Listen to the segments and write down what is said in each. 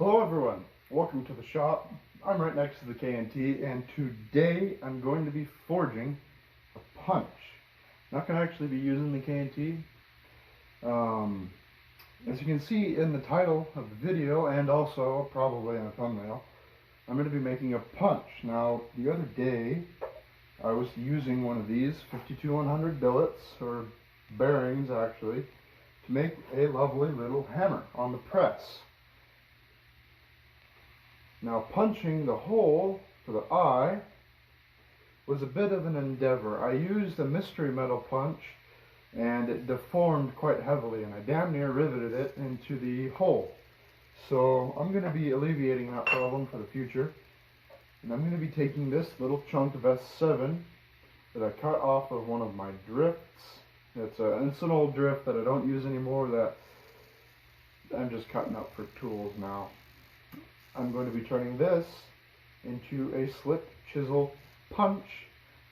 Hello everyone, welcome to the shop. I'm right next to the K&T, and today I'm going to be forging a punch. Not going to actually be using the K&T. As you can see in the title of the video, and also probably in the thumbnail, I'm going to be making a punch. Now, the other day I was using one of these 52-100 billets, or bearings actually, to make a lovely little hammer on the press. Now, punching the hole for the eye was a bit of an endeavor. I used a mystery metal punch and it deformed quite heavily, and I damn near riveted it into the hole. So I'm going to be alleviating that problem for the future, and I'm going to be taking this little chunk of S7 that I cut off of one of my drifts. It's an old drift that I don't use anymore, that I'm just cutting up for tools now. I'm going to be turning this into a slit chisel punch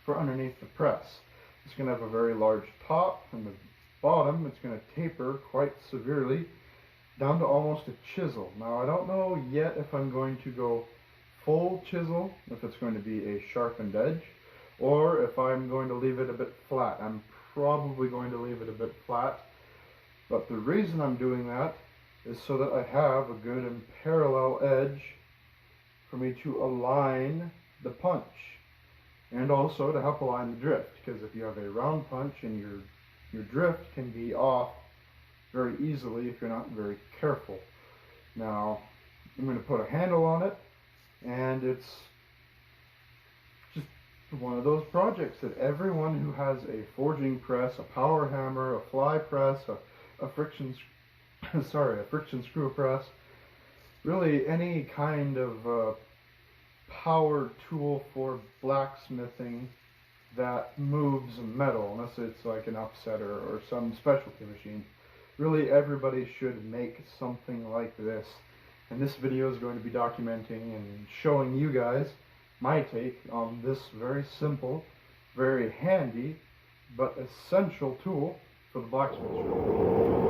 for underneath the press. It's going to have a very large top, and the bottom it's going to taper quite severely down to almost a chisel. Now, I don't know yet if I'm going to go full chisel, if it's going to be a sharpened edge, or if I'm going to leave it a bit flat. I'm probably going to leave it a bit flat, but the reason I'm doing that is so that I have a good and parallel edge for me to align the punch, and also to help align the drift, because if you have a round punch and your drift can be off very easily if you're not very careful. Now, I'm going to put a handle on it, and it's just one of those projects that everyone who has a forging press, a power hammer, a fly press, a friction screw press, really any kind of power tool for blacksmithing that moves metal, unless it's like an upsetter or some specialty machine. Really, everybody should make something like this, and this video is going to be documenting and showing you guys my take on this very simple, very handy, but essential tool for the blacksmith shop.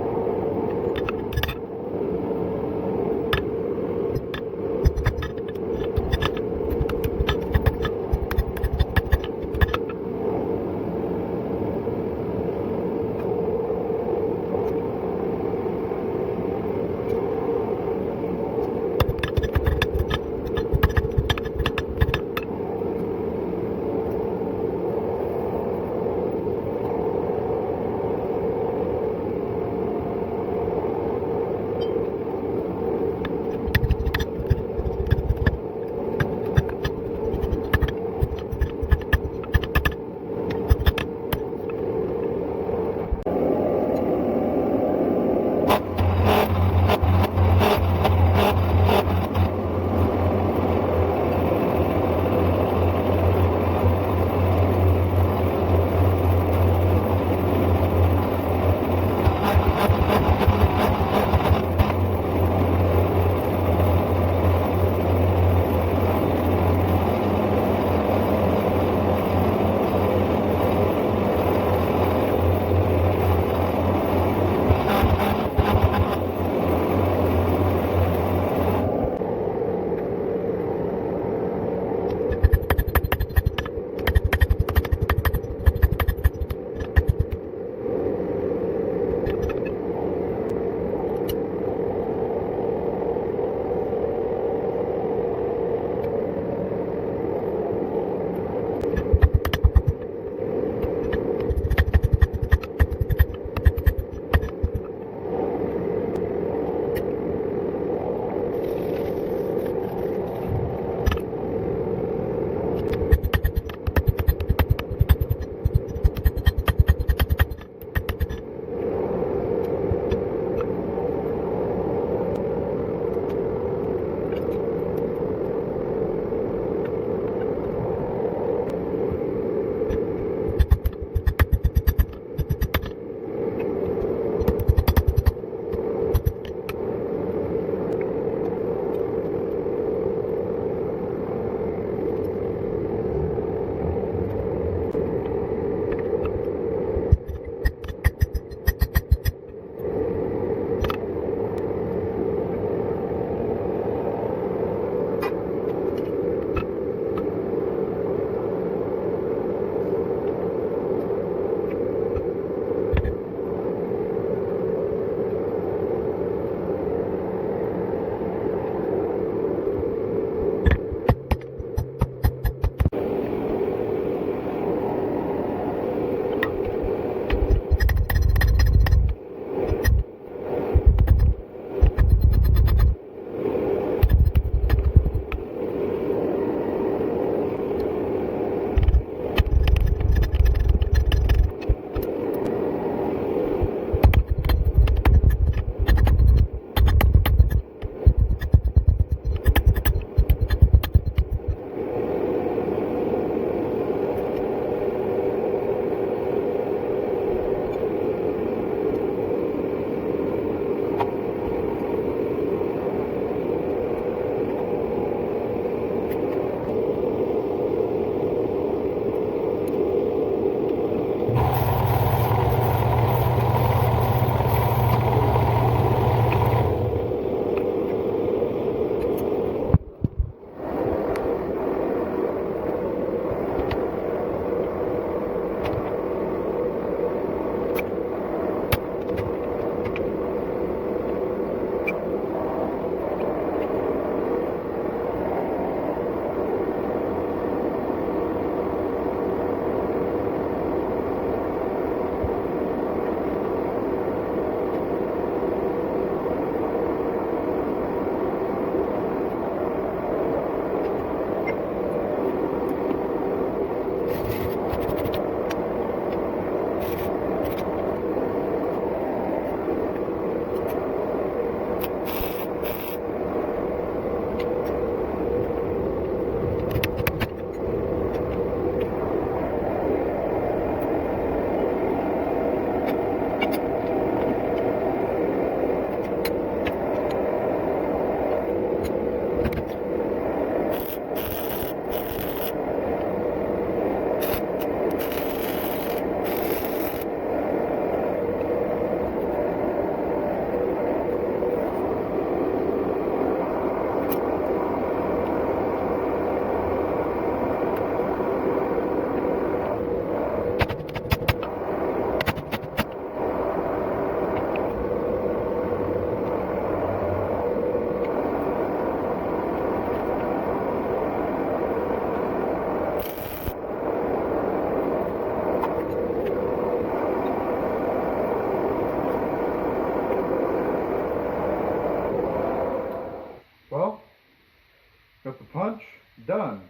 got the punch done.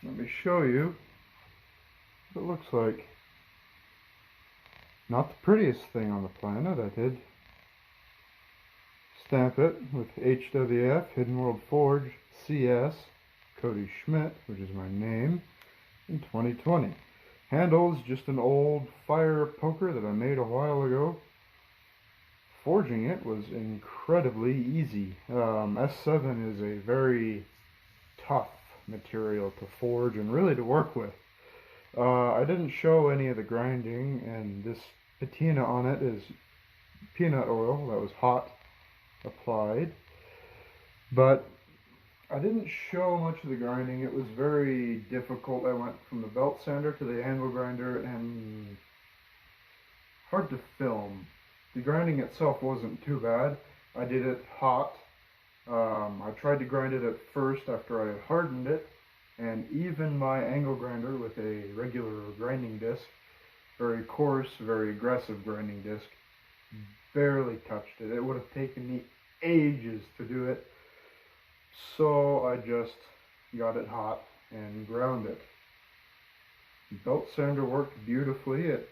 Let me show you what it looks like. Not the prettiest thing on the planet. I did stamp it with HWF, Hidden World Forge, CS, Cody Schmidt, which is my name, in 2020. Handle is just an old fire poker that I made a while ago. Forging it was incredibly easy. S7 is a very tough material to forge and really to work with. I didn't show any of the grinding, and this patina on it is peanut oil that was hot applied, but I didn't show much of the grinding. It was very difficult. I went from the belt sander to the angle grinder, and hard to film. The grinding itself wasn't too bad. I did it hot. I tried to grind it at first after I had hardened it, and even my angle grinder with a regular grinding disc, very coarse, very aggressive grinding disc, barely touched it. It would have taken me ages to do it, so I just got it hot and ground it. The belt sander worked beautifully. It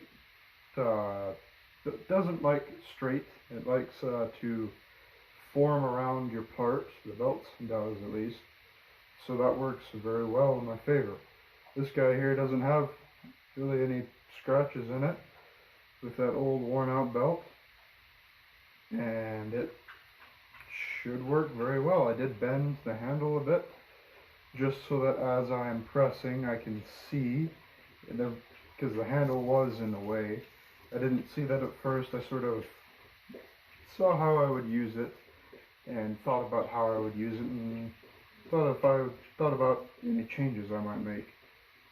doesn't like straight. It likes to form around your part. The belt does, at least. So that works very well in my favor. This guy here doesn't have really any scratches in it with that old worn out belt, and it should work very well. I did bend the handle a bit just so that as I'm pressing I can see, because the handle was in the way. I didn't see that at first. I sort of saw how I would use it and thought about how I would use it, and thought about any changes I might make.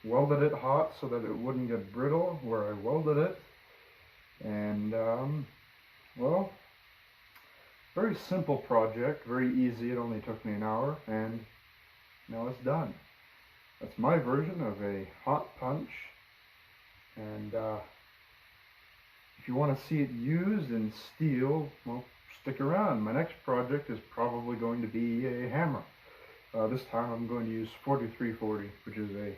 Welded it hot so that it wouldn't get brittle where I welded it, and well, very simple project, very easy. It only took me an hour, and now it's done. That's my version of a hot punch, and if you want to see it used in steel, well, stick around. My next project is probably going to be a hammer. This time I'm going to use 4340, which is a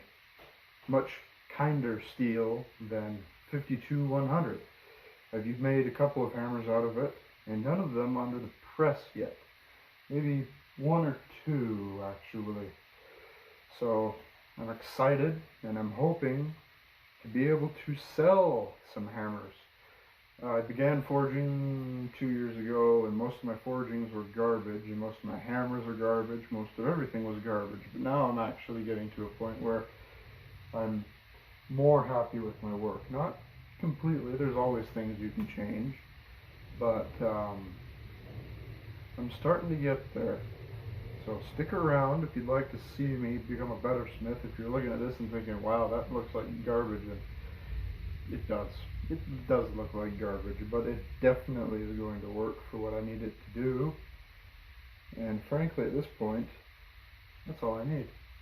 much kinder steel than 52-100. I've made a couple of hammers out of it, and none of them under the press yet. Maybe one or two, actually. So I'm excited, and I'm hoping to be able to sell some hammers. I began forging 2 years ago, and most of my forgings were garbage, and most of my hammers are garbage, most of everything was garbage. But now I'm actually getting to a point where I'm more happy with my work. Not completely, there's always things you can change, but I'm starting to get there. So stick around if you'd like to see me become a better smith. If you're looking at this and thinking, wow, that looks like garbage, and it does. It does look like garbage, but it definitely is going to work for what I need it to do. And frankly, at this point, that's all I need.